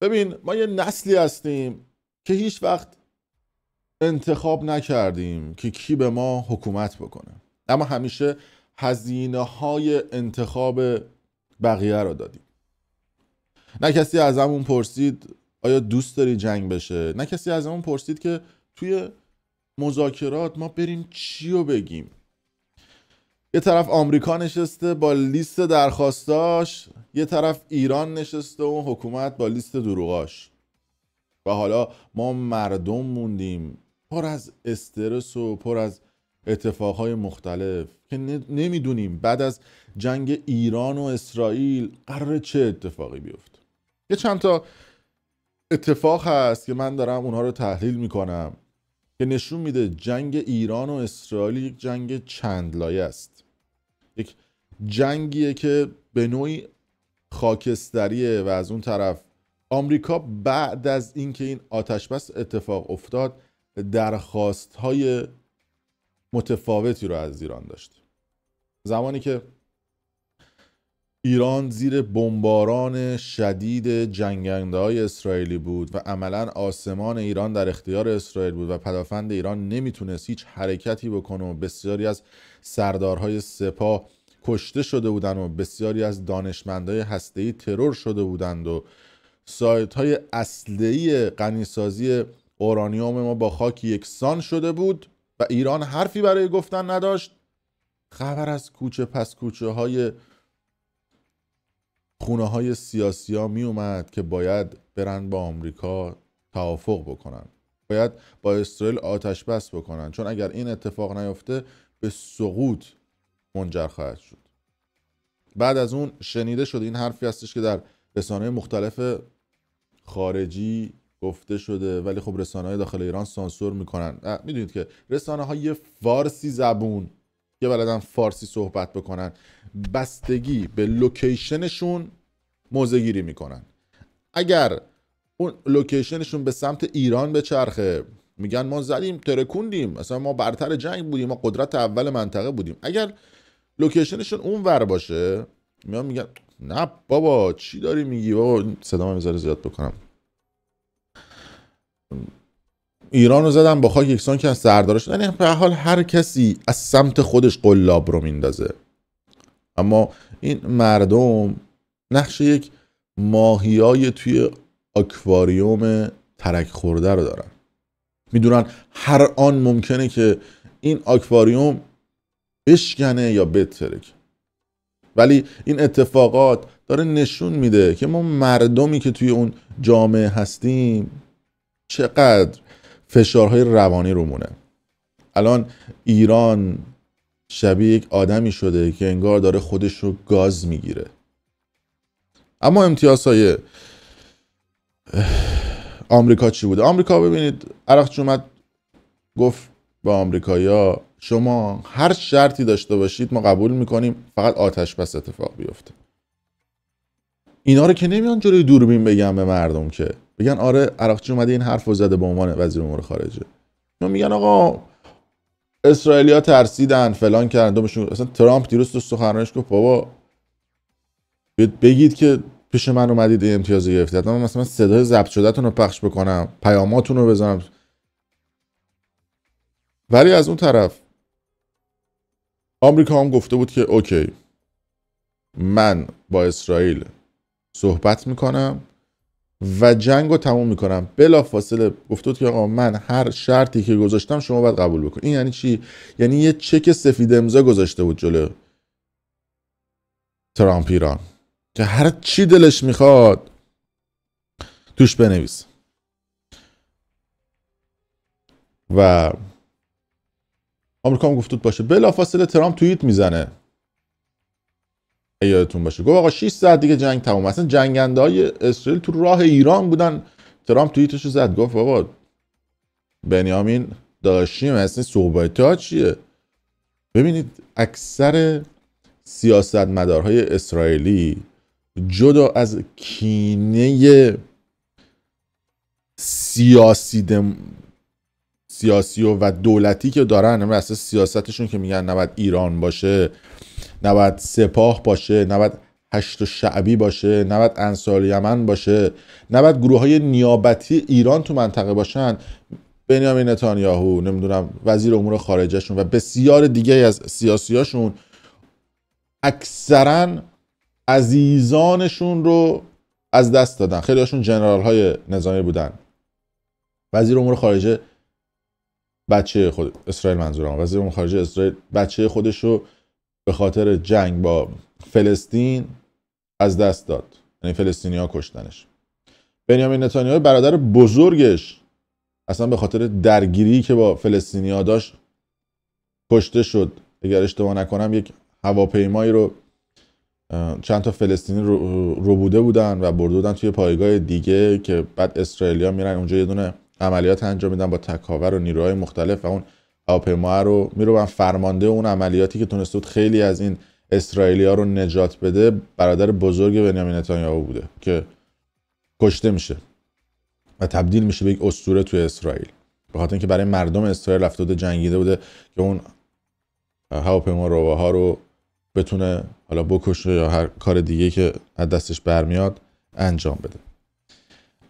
ببین ما یه نسلی هستیم که هیچ وقت انتخاب نکردیم که کی به ما حکومت بکنه، اما همیشه هزینه های انتخاب بقیه رو دادیم. نه کسی ازمون پرسید آیا دوست داری جنگ بشه، نه کسی ازمون پرسید که توی مذاکرات ما بریم چی رو بگیم. یه طرف آمریکا نشسته با لیست درخواستاش، یه طرف ایران نشسته و حکومت با لیست دروغاش، و حالا ما مردم موندیم پر از استرس و پر از اتفاقهای مختلف که نمیدونیم بعد از جنگ ایران و اسرائیل قراره چه اتفاقی بیفته. یه چند تا اتفاق هست که من دارم اونها رو تحلیل میکنم که نشون میده جنگ ایران و اسرائیل یک جنگ چند لایه است. یک جنگیه که به نوعی خاکستریه و از اون طرف آمریکا بعد از اینکه این آتشبس اتفاق افتاد درخواست‌های متفاوتی رو از ایران داشت. زمانی که ایران زیر بمباران شدید جنگنده‌های اسرائیلی بود و عملاً آسمان ایران در اختیار اسرائیل بود و پدافند ایران نمیتونست هیچ حرکتی بکنه و بسیاری از سردارهای سپاه کشته شده بودند و بسیاری از دانشمندای هسته‌ای ترور شده بودند و سایت‌های اسلحه‌ای غنیسازی اورانیوم ما با خاک یکسان شده بود و ایران حرفی برای گفتن نداشت، خبر از کوچه پس کوچه های خونه های سیاسی ها می اومد که باید برن با آمریکا توافق بکنن، باید با اسرائیل آتش بس بکنن، چون اگر این اتفاق نیفته به سقوط منجر خواهد شد. بعد از اون شنیده شد، این حرفی هستش که در رسانه مختلف خارجی گفته شده ولی خب رسانه‌های داخل ایران سانسور میکنن. میدونید که رسانه‌های فارسی زبون که بلدن فارسی صحبت بکنن بستگی به لوکیشنشون موضع‌گیری میکنن. اگر اون لوکیشنشون به سمت ایران بچرخه میگن ما زدیم ترکوندیم، مثلا ما برتر جنگ بودیم، ما قدرت اول منطقه بودیم. اگر لوکیشنشون اون ور باشه میگن نه بابا چی داری میگی بابا، صدامو میذاره زیاد بکنم، ایران رو زدن با خاک یکسان که از سردارش. یعنی به حال هر کسی از سمت خودش قلاب رو میندازه. اما این مردم نقش یک ماهیای توی آکواریوم ترک خورده رو دارن. میدونن هر آن ممکنه که این آکواریوم بشکنه یا بترکه. ولی این اتفاقات داره نشون میده که ما مردمی که توی اون جامعه هستیم چقدر فشارهای روانی رومونه. الان ایران شبیه یک آدمی شده که انگار داره خودش رو گاز میگیره. اما امتیازهای آمریکا چی بوده؟ آمریکا ببینید عراقچی اومد گفت با آمریکایی‌ها شما هر شرطی داشته باشید ما قبول میکنیم، فقط آتش بس اتفاق بیفته. اینا رو که نمیان جلوی دوربین بگن به مردم که بگن آره عراقچی اومده این حرف رو زده به عنوان وزیر امور خارجه. اینا میگن آقا اسرائیلی‌ها ترسیدن فلان کردن دومشون. اصلا ترامپ دیروز تو سخنرانیش گفت بابا بگید که پیش من اومدید این امتیاز گرفتید، من مثلا صدای ضبط شده‌تون رو پخش بکنم، پیاماتون رو بزنم. ولی از اون طرف آمریکا هم گفته بود که اوکی من با اسرائیل صحبت میکنم و جنگ رو تموم میکنم. بلا فاصله گفته بود که آقا من هر شرطی که گذاشتم شما باید قبول بکنید. این یعنی چی؟ یعنی یه چک سفید امضا گذاشته بود جلو ترامپ ایران که هر چی دلش میخواد توش بنویس. و آمریکا هم گفت باشه. بلافاصله ترامپ توییت میزنه، یادتون باشه، گفت آقا 6 ساعت دیگه جنگ تموم. اصلا جنگنده‌های اسرائیل تو راه ایران بودن، ترامپ توییتشو زد گفت بابا بنیامین داشتیم اصلا صحبت‌ها چیه؟ ببینید اکثر سیاستمدارهای اسرائیلی جدا از کینه سیاسی و دولتی که دارن، همه اساس سیاستشون که میگن نباید ایران باشه، نباید سپاه باشه، نباید هشت شعبی باشه، نباید انصار یمن باشه، نباید گروه های نیابتی ایران تو منطقه باشن. بنیامین نتانیاهو، نمیدونم وزیر امور خارجهشون و بسیار دیگه از سیاسیاشون اکثرا عزیزانشون رو از دست دادن. خیلی هاشون جنرال های نظامی بودن. وزیر امور خارجه بچه خود اسرائیل، منظورم وزیر امور خارجه اسرائیل بچه خودش رو به خاطر جنگ با فلسطین از دست داد، یعنی فلسطینی‌ها کشتنش. بنیامین نتانیاهو برادر بزرگش اصلا به خاطر درگیری که با فلسطینی‌ها داشت کشته شد. اگر اشتباه نکنم یک هواپیمایی رو چند تا فلسطینی رو بوده بودن و برده بودن توی پایگاه دیگه که بعد اسرائیلی‌ها میرن اونجا یه دونه عملیات انجام میدن با تکاور و نیروهای مختلف و اون هواپیما رو میروبن. فرمانده اون عملیاتی که تونسته بود خیلی از این اسرائیلی‌ها رو نجات بده برادر بزرگ بنیامین نتانیاهو بوده که کشته میشه و تبدیل میشه به یک اسطوره توی اسرائیل، به خاطر اینکه برای مردم اسرائیل رفته بوده جنگیده بوده که اون هواپیما روباها رو بتونه حالا بکشه یا هر کار دیگه که از دستش برمیاد انجام بده.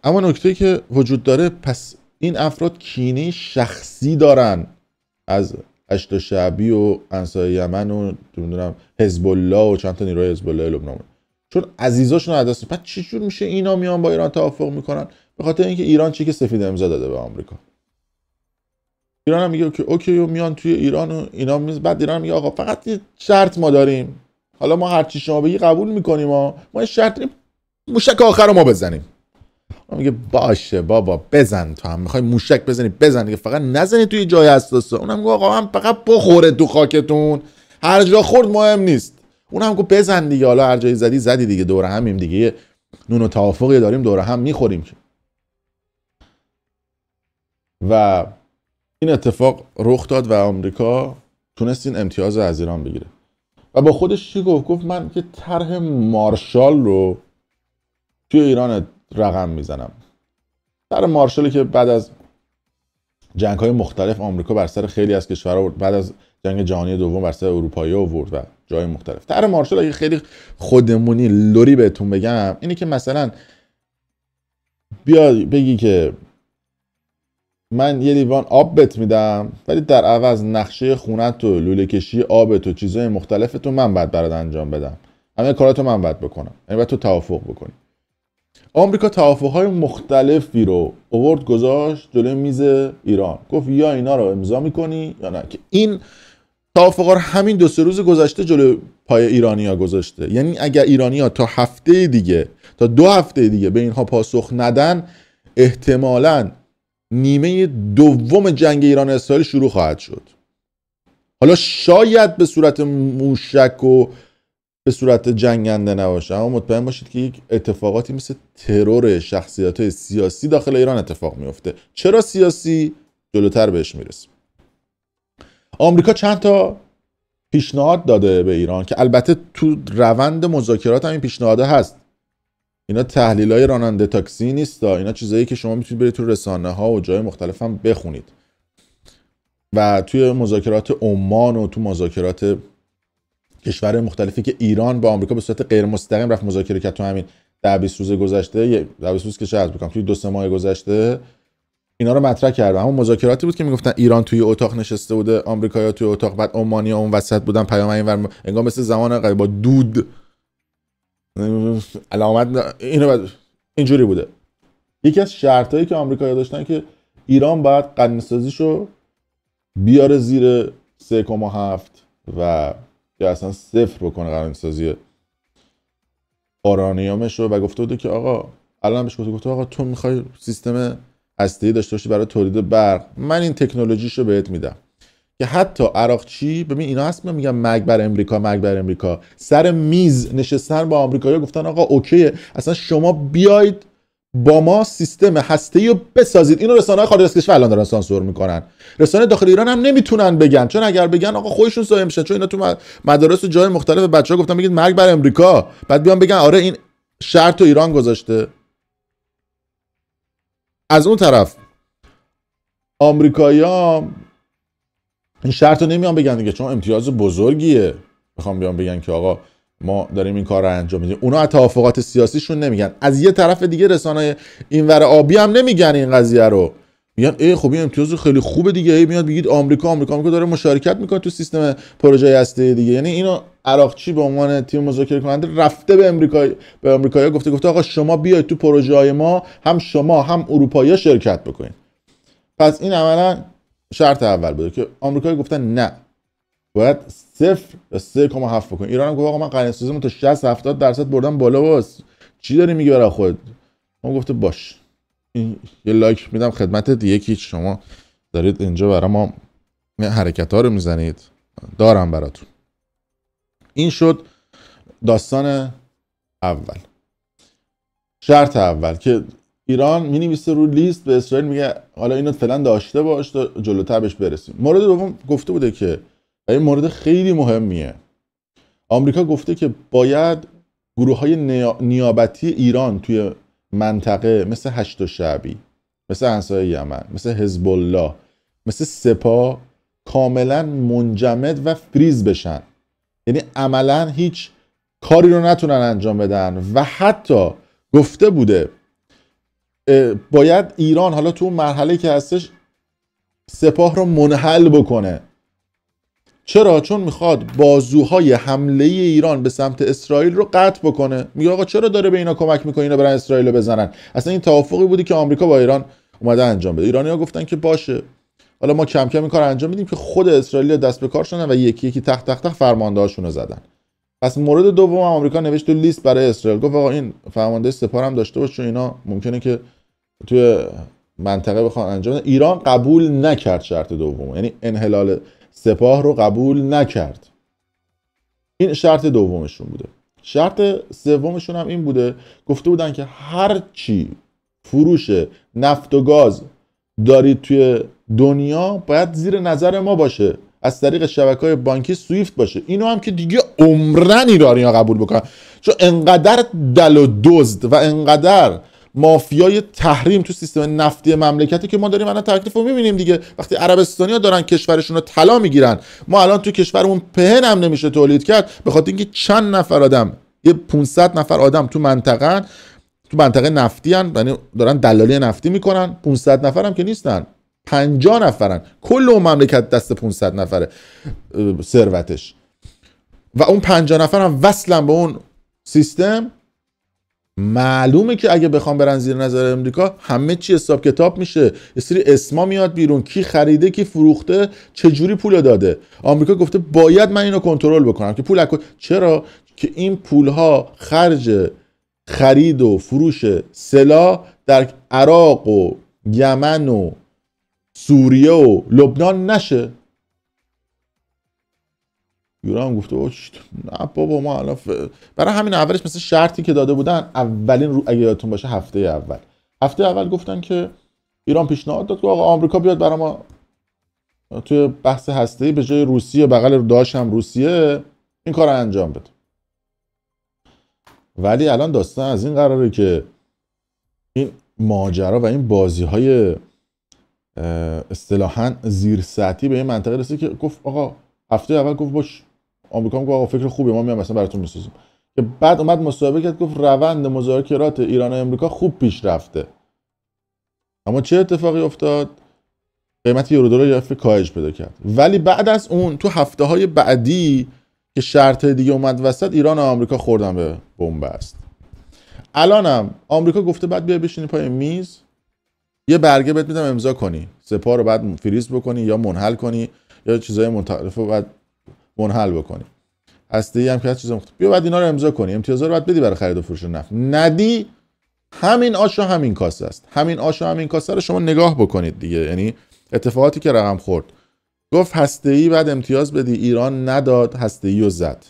اما نکته که وجود داره، پس این افراد کینه شخصی دارن از هشت شعبی و انصار یمن و نمیدونم حزب الله و چند تا نیروی حزب الله لبنان، چون عزیزاشون از دست. بعد چجور میشه اینا میان با ایران توافق میکنن؟ به خاطر اینکه ایران چیک سفید امضا داده به آمریکا. ایران هم میگه که اوکی و میان توی ایران و اینا بعد ایران میگه آقا فقط یه شرط ما داریم، حالا ما هر چی شما بگی قبول میکنیم، ما یه شرط داریم، موشک آخر رو ما بزنیم. ما میگه باشه بابا بزن، تو هم میخوای موشک بزنی بزن دیگه، فقط نزنی توی جای حساسه. اونم میگه آقا من فقط بخوره تو خاکتون، هر جا خورد مهم نیست. اونم گفت بزن دیگه، حالا هر جایی زدی زدی دیگه، دور همیم دیگه، نون و توافقی داریم دور هم میخوریم. و این اتفاق رخ داد و آمریکا تونست این امتیاز از ایران بگیره. و با خودش چی گفت؟ گفت من که طرح مارشال رو توی ایران رقم میزنم. طرح مارشالی که بعد از جنگ‌های مختلف آمریکا بر سر خیلی از کشورها بعد از جنگ جهانی دوم بر سر اروپایی‌ها آورد و جای مختلف. طرح مارشال اگه خیلی خودمونی لوری بهتون بگم اینی که مثلا بیا بگی که من یه لیوان آب بهت میدم ولی در عوض نقشه خونت و لوله کشی آبت و چیزهای مختلفتو من باید برات انجام بدم، همه کاراتو من باید بکنم، یعنی باید تو توافق بکنی. آمریکا توافقهای مختلفی رو آورد گذاشت جلوی میز ایران، گفت یا اینا رو امضا میکنی یا نه. که این توافقا رو همین 2-3 روز گذشته جلوی پای ایرانی‌ها گذاشته. یعنی اگر ایرانی‌ها تا هفته دیگه، تا 2 هفته دیگه به اینها پاسخ ندن، احتمالاً نیمه دوم جنگ ایران و اسرائیل شروع خواهد شد. حالا شاید به صورت موشک و به صورت جنگنده نباشه، اما مطمئن باشید که یک اتفاقاتی مثل ترور شخصیت‌های سیاسی داخل ایران اتفاق میفته. چرا سیاسی؟ جلوتر بهش میرسیم. آمریکا چند تا پیشنهاد داده به ایران که البته تو روند مذاکرات هم این پیشنهاده هست. اینا تحلیل‌های راننده تاکسی نیست، اینا چیزایی که شما میتونید برید تو رسانه‌ها و جای مختلف هم بخونید. و توی مذاکرات عمان و تو مذاکرات کشور مختلفی که ایران با آمریکا به صورت غیر مستقیم رفت مذاکره کرد تو همین 10-20 روز گذشته، 10-20 روز که شاید بکنم توی 2-3 ماه گذشته اینا رو مطرح کرد. اما مذاکراتی بود که میگفتن ایران توی اتاق نشسته بوده، آمریکایی‌ها توی اتاق، بعد عمانی‌ها اون وسط بودن، پیام اینور انگار مثل زمان قدیم با دود علامت اینجوری بوده. یکی از شرطایی که آمریکایی‌ها داشتن که ایران باید غنی‌سازیشو بیاره زیر 3.7 و یا اصلا 0 بکنه غنی‌سازی اورانیومش رو، و گفته بوده که آقا الان بهش گفته آقا تو میخوای سیستم هسته‌ای داشته باشی برای تولید برق، من این تکنولوژیشو بهت میدم. که حتی عراقچی، ببین اینا هست میگن مرگ بر امریکا، مرگ بر امریکا، سر میز نشستن با آمریکایی‌ها گفتن آقا اوکیه اصلا شما بیاید با ما سیستم هسته‌ای رو بسازید. اینو رسانه‌های خارج از کشور الان دارن سانسور میکنن. رسانه داخل ایران هم نمیتونن بگن، چون اگر بگن آقا خودشون سایه میشن، چون اینا تو مدارس و جای مختلف بچه‌ها گفتن بگید مرگ بر امریکا، بعد بیان بگن آره این شرط تو ایران گذاشته. از اون طرف آمریکایی‌ها این شرط رو نمیان بگن دیگه، چون امتیاز بزرگیه. میخوام بیان بگن که آقا ما داریم این کار رو انجام میدیم. اونا از توافقات سیاسیشون نمیگن، از یه طرف دیگه رسانه‌های اینور آبی هم نمیگن این قضیه رو، میگن ای خب این امتیاز خیلی خوبه دیگه، ای میاد بگید آمریکا داره مشارکت میکنه تو سیستم پروژه هسته دیگه. یعنی اینو عراقچی به عنوان تیم مذاکره کننده رفته به آمریکایی‌ها گفته آقا شما بیاید تو پروژه های ما، هم شما هم اروپایی‌ها شرکت بکنید. پس این عملا شرط اول بوده که آمریکایی‌ها گفتن نه، باید 0 یا 3.7 بکنید. ایران هم گفت آقا من قرنه‌سازیمو تا 60-70% بردم بالا، باز چی داری میگی برای خودت؟ ما گفته باش، یه لایک میدم خدمتت، یکی شما دارید اینجا برای ما حرکت ها رو میزنید، دارم براتون. این شد داستان اول. شرط اول که ایران مینویسه رو لیست به اسرائیل، میگه حالا اینو فعلا داشته باش تا جلوتر بهش برسیم. مورد دوم گفته بوده که این مورد خیلی مهمیه، آمریکا گفته که باید گروه‌های نیابتی ایران توی منطقه مثل هشت شعبی، مثل انصار یمن، مثل حزب الله، مثل سپاه کاملا منجمد و فریز بشن. یعنی عملا هیچ کاری رو نتونن انجام بدن. و حتی گفته بوده باید ایران حالا تو اون مرحله که هستش سپاه رو منحل بکنه. چرا؟ چون میخواد بازوهای حمله ایران به سمت اسرائیل رو قطع بکنه. میگه آقا چرا داره به اینا کمک میکنه اینا برن اسرائیل رو بزنن؟ اصلا این توافقی بودی که آمریکا با ایران اومده انجام بده. ایرانی‌ها گفتن که باشه، حالا ما کم کم این کار انجام میدیم، که خود اسرائیل دست به کار شدن و یکی یکی تق فرماندهاشون رو زدن. پس مورد دوم آمریکا نوشت تو لیست برای اسرائیل، گفت آقا این فرمانده سپاه هم داشته باش چون اینا ممکنه که توی منطقه بخوان انجام بدن. ایران قبول نکرد شرط دوم، یعنی انحلال سپاه رو قبول نکرد. این شرط دومشون بوده. شرط سومشون هم این بوده، گفته بودن که هر چی فروش نفت و گاز دارید توی دنیا باید زیر نظر ما باشه، از طریق شبکه‌های بانکی سویفت باشه. اینو هم که دیگه عمرن ایرانی‌ها قبول بکنن، چون انقدر دل و دزد و انقدر مافیای تحریم تو سیستم نفتی مملکتی که ما داریم الان تکلیف رو می‌بینیم دیگه. وقتی عربستانی‌ها دارن کشورشون رو طلا میگیرن، ما الان تو کشورمون پهن هم نمیشه تولید کرد، به خاطر اینکه چند نفر آدم، یه 500 نفر آدم تو منطقه نفتی هن، یعنی دارن دلالی نفتی میکنن. 500 نفر هم که نیستن، 50 نفرن، کل اون مملکت دست 500 نفره ثروتش، و اون 50 نفر هم وصلن به اون سیستم. معلومه که اگه بخوام برن زیر نظر امریکا همه چی حساب کتاب میشه، یه سری اسما میاد بیرون، کی خریده کی فروخته چه جوری پول داده. آمریکا گفته باید من اینو کنترل بکنم که پول چرا که این پولها خرج خرید و فروش سلاح در عراق و یمن و سوریه و لبنان نشه. ایران گفته نه بابا ما الان برای همین اولش مثل شرطی که داده بودن اولین اگه یادتون باشه هفته اول گفتن که ایران پیشنهاد داد که آقا آمریکا بیاد برای ما توی بحث هسته‌ای به جای روسیه، بغل داعش هم روسیه، این کار رو انجام بده. ولی الان داستان از این قراره که این ماجرا و این بازی‌های اصطلاحاً زیر سطحی به این منطقه رسید که گفت آقا هفته اول گفت باش، آمریکا گفت آقا فکر خوبه ما میام مثلا براتون میسازیم، که بعد اومد مصاحبه کرد گفت روند مذاکرات ایران و امریکا خوب پیش رفته. اما چه اتفاقی افتاد؟ قیمت یورو دلار یه دفعه کاهش پیدا کرد. ولی بعد از اون تو هفته‌های بعدی که شرط دیگه اومد وسط، ایران و آمریکا خوردن به بن‌بست. الانم آمریکا گفته بعد بیا بشینی پای میز، یه برگه بهت میدم امضا کنی، سپاه رو بعد فریز بکنی یا منحل کنی یا چیزای مختلف رو بعد منحل بکنی، هسته‌ای هم که هست چیزا مختلف، بیا بعد اینا رو امضا کنی، امتیازا رو بعد بدی برای خرید و فروش نفت. ندی همین آش و همین کاسه است. همین آش و همین کاسه رو شما نگاه بکنید دیگه. یعنی اتفاقاتی که رقم خورد، گفت هسته‌ای بعد امتیاز بدی، ایران نداد، هسته‌ای رو زد.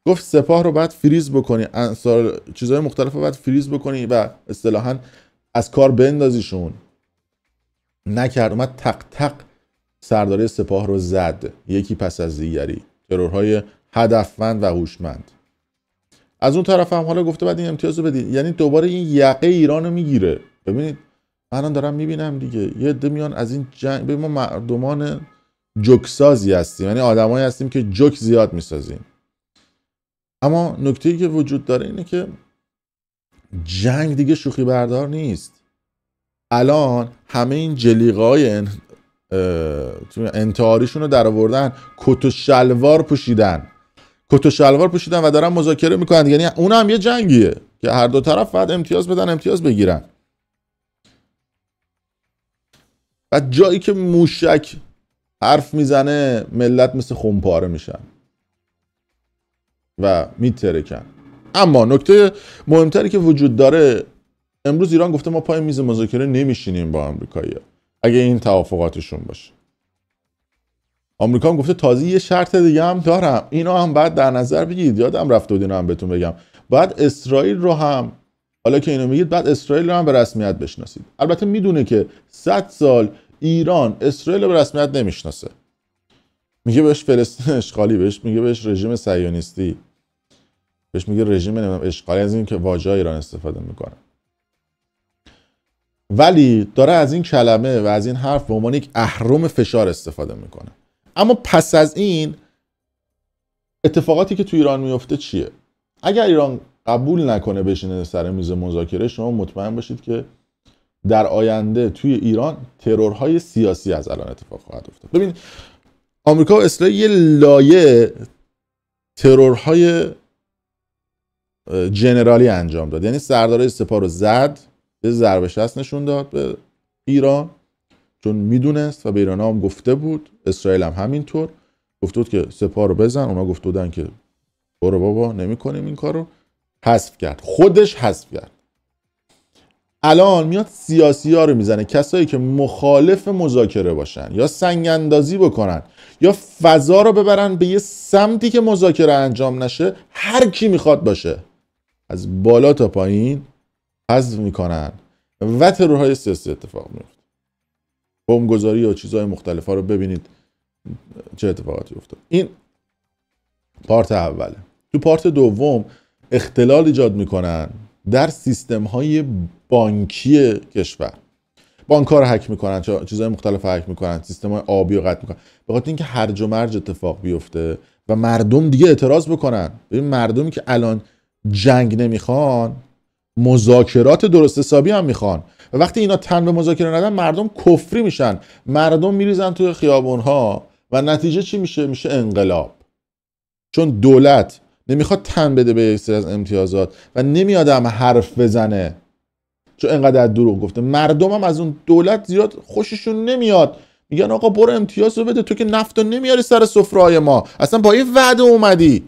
گفت سپاه رو بعد فریز بکنی، انصار چیزای مختلف رو بعد فریز بکنی و اصطلاحاً از کار بندازیشون، نکرد. اومد تق تق سرداری سپاه رو زد، یکی پس از دیگری، ترورهای هدفمند و هوشمند. از اون طرف هم حالا گفته بعد این امتیاز رو بدید، یعنی دوباره این یقه ایران رو میگیره. ببینید من دارم میبینم دیگه یه عده میان از این جنگ، ببین ما مردمان جوکسازی هستیم، یعنی آدمایی هستیم که جوک زیاد میسازیم، اما نکته‌ای که وجود داره اینه که جنگ دیگه شوخی بردار اینه که جنگ دیگه شوخی بردار نیست. الان همه این جلیقه‌های انتحاریشون رو در آوردن، کت و شلوار پوشیدن و دارن مذاکره میکنن. یعنی اون هم یه جنگیه که هر دو طرف باید امتیاز بدن، امتیاز بگیرن. و جایی که موشک حرف میزنه ملت مثل خمپاره میشن و میترکن. اما نکته مهمتری که وجود داره، امروز ایران گفته ما پای میز مذاکره نمیشینیم با آمریکایی‌ها اگه این توافقاتشون باشه. آمریکا هم گفته تازه یه شرط دیگه هم دارم، اینو هم باید در نظر بگیرید. یادم رفت و هم بهتون بگم، باید اسرائیل رو هم، حالا که اینو میگید، بعد اسرائیل رو هم به رسمیت بشناسید. البته میدونه که 100 سال ایران اسرائیل رو به رسمیت نمیشناسه، میگه بهش فلسطین اشغالی، میگه بهش رژیم صهیونیستی، بهش میگه رژیم اشغالی، از این که واژه ایران استفاده میکنه. ولی داره از این کلمه و از این حرف به عنوان یک اهرم فشار استفاده میکنه. اما پس از این اتفاقاتی که تو ایران میفته چیه؟ اگر ایران قبول نکنه بشینه سر میز مذاکره، شما مطمئن باشید که در آینده توی ایران ترورهای سیاسی از الان اتفاق خواهد افتاد. ببین، آمریکا و اسرائیل یه لایه ترورهای جنرالی انجام داد. یعنی سردارای سپاه رو زد، به ضربه شست نشون داد به ایران، چون میدونست و به ایران هم گفته بود. اسرائیل هم همینطور گفته بود که سپاه رو بزن، اونا گفته بودن که برو بابا نمی کنیم این کار رو. حذف کرد، خودش حذف کرد. الان میاد سیاسی ها رو میزنه، کسایی که مخالف مذاکره باشن یا سنگ اندازی بکنن یا فضا رو ببرن به یه سمتی که مذاکره انجام نشه، هر کی میخواد باشه، از بالا تا پایین حذف میکنن و ترورهای سیاسی اتفاق میفته. بمبگذاری و چیزهای مختلفا رو ببینید چه اتفاقاتی افتاد. این پارت اوله. تو پارت دوم اختلال ایجاد میکنن در سیستم های بانکی کشور. بانک ها رو هک میکنن، چیزهای مختلف رو هک میکنن، سیستم های آبی رو قطع میکنن، به خاطر اینکه هرج و مرج اتفاق بیفته و مردم دیگه اعتراض بکنن. ببین، مردمی که الان جنگ نمیخوان، مذاکرات درست حسابی هم میخوان، و وقتی اینا تن به مذاکره ندن، مردم کفری میشن، مردم میریزن توی خیابون ها و نتیجه چی میشه؟ میشه انقلاب. چون دولت نمیخواد تن بده به یک سری از امتیازات و نمیاد هم حرف بزنه، چون انقدر دروغ گفته. مردم هم از اون دولت زیاد خوششون نمیاد، میگن آقا برو امتیاز رو بده، تو که نفت رو نمیاری سر سفره‌های ما، اصلا با یه وعده اومدی،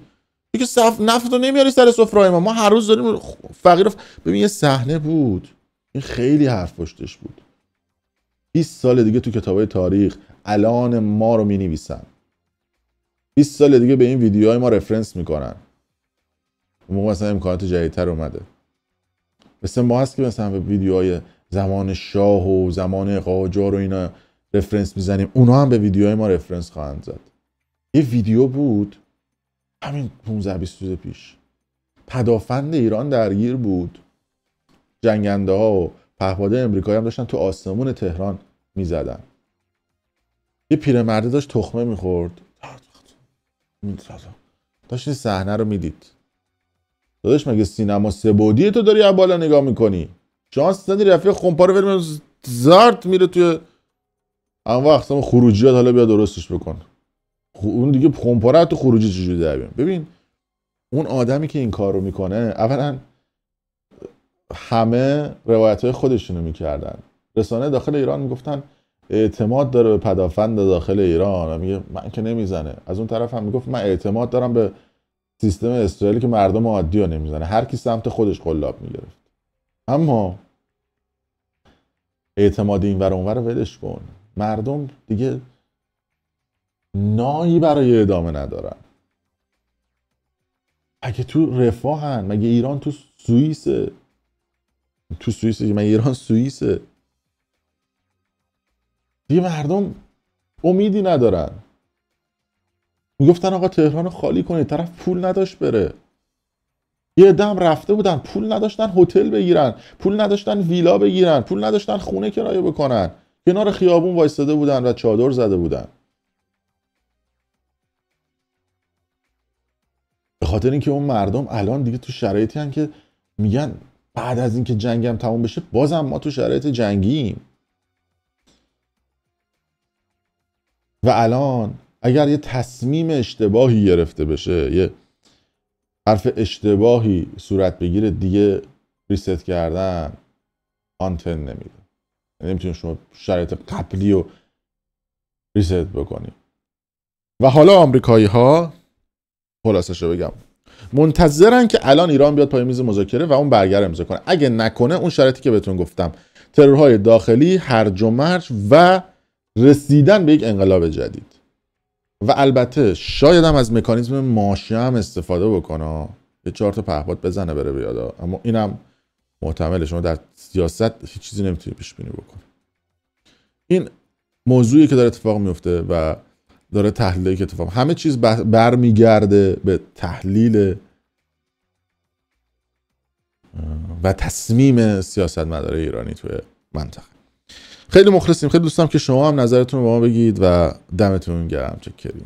تو که نفت رو نمیاری سر سفره‌های ما هر روز داریم فقیر. ببین، یه صحنه بود، این خیلی حرف پشتش بود. 20 سال دیگه تو کتابای تاریخ الان ما رو مینویسن، 20 سال دیگه به این ویدیوهای ما رفرنس میکنن. اون موقع مثلا امکانات جدیدتر اومده، مثل ما هست که مثلا به ویدیوهای زمان شاه و زمان قاجار و اینا رفرنس میزنیم، اونا هم به ویدیوهای ما رفرنس خواهند زد. یه ویدیو بود همین 15-20 روز پیش، پدافند ایران درگیر بود، جنگنده ها و پهپادهای امریکایی هم داشتن تو آسمون تهران میزدن. یه پیرمرده داشت تخمه میخورد، داشت این صحنه رو میدید. داداش مگه سینما سه‌بعدی تو داری از بالا نگاه میکنی؟ شانس نداری رفیق خمپاره ولم زارت میره توی اون وقت هم خروجیات، حالا بیا درستش بکن. اون دیگه خمپاره تو خروجی چجوری در بیان؟ ببین، اون آدمی که این کار رو میکنه، اولا همه روایت‌های خودشونو میکردن. رسانه داخل ایران میگفتن اعتماد داره به پدافند داخل ایران، و میگه من که نمیزنه. از اون طرف هم میگفت من اعتماد دارم به سیستم اسرائیلی که مردم عادی رو نمیزنه. هر کی سمت خودش قلاب میگرفت. اما اعتماد این ور اون ور ولش کن، مردم دیگه نایی برای ادامه ندارن. اگه تو رفاهن، مگه ایران تو سوئیسه؟ تو سوئیسه، مگه ایران سوئیسه؟ دیگه مردم امیدی ندارن. میگفتن آقا تهران رو خالی کنید، طرف پول نداشت بره. یه عده هم رفته بودن، پول نداشتن هتل بگیرن، پول نداشتن ویلا بگیرن، پول نداشتن خونه کرایه بکنن، کنار خیابون وایستاده بودن و چادر زده بودن. به خاطر اینکه اون مردم الان دیگه تو شرایطی هستن که میگن بعد از اینکه جنگم تموم بشه بازم ما تو شرایط جنگیم. و الان اگر یه تصمیم اشتباهی گرفته بشه، یه حرف اشتباهی صورت بگیره، دیگه ریست کردن آنتن نمیده. نمیتونید شما شرایط قبلی رو ریست بکنید. و حالا آمریکایی ها خلاصش رو بگم منتظرن که الان ایران بیاد پای میز مذاکره و اون برگر امضا کنه. اگه نکنه اون شرایطی که بهتون گفتم، ترورهای داخلی، هرج و مرج و رسیدن به یک انقلاب جدید. و البته شاید هم از مکانیزم ماشه هم استفاده بکنه، یه 4 تا پهپاد بزنه بره بیاد. اما اینم محتمله، شما در سیاست هیچ چیزی نمیتونی پیش بینی بکنی. این موضوعی که داره اتفاق میفته و داره تحلیلی که اتفاق، همه چیز برمیگرده به تحلیل و تصمیم سیاستمدار ایرانی توی منطقه. خیلی مخلصیم، خیلی دوستم که شما هم نظرتون رو با ما بگید و دمتون گرم. چکریم.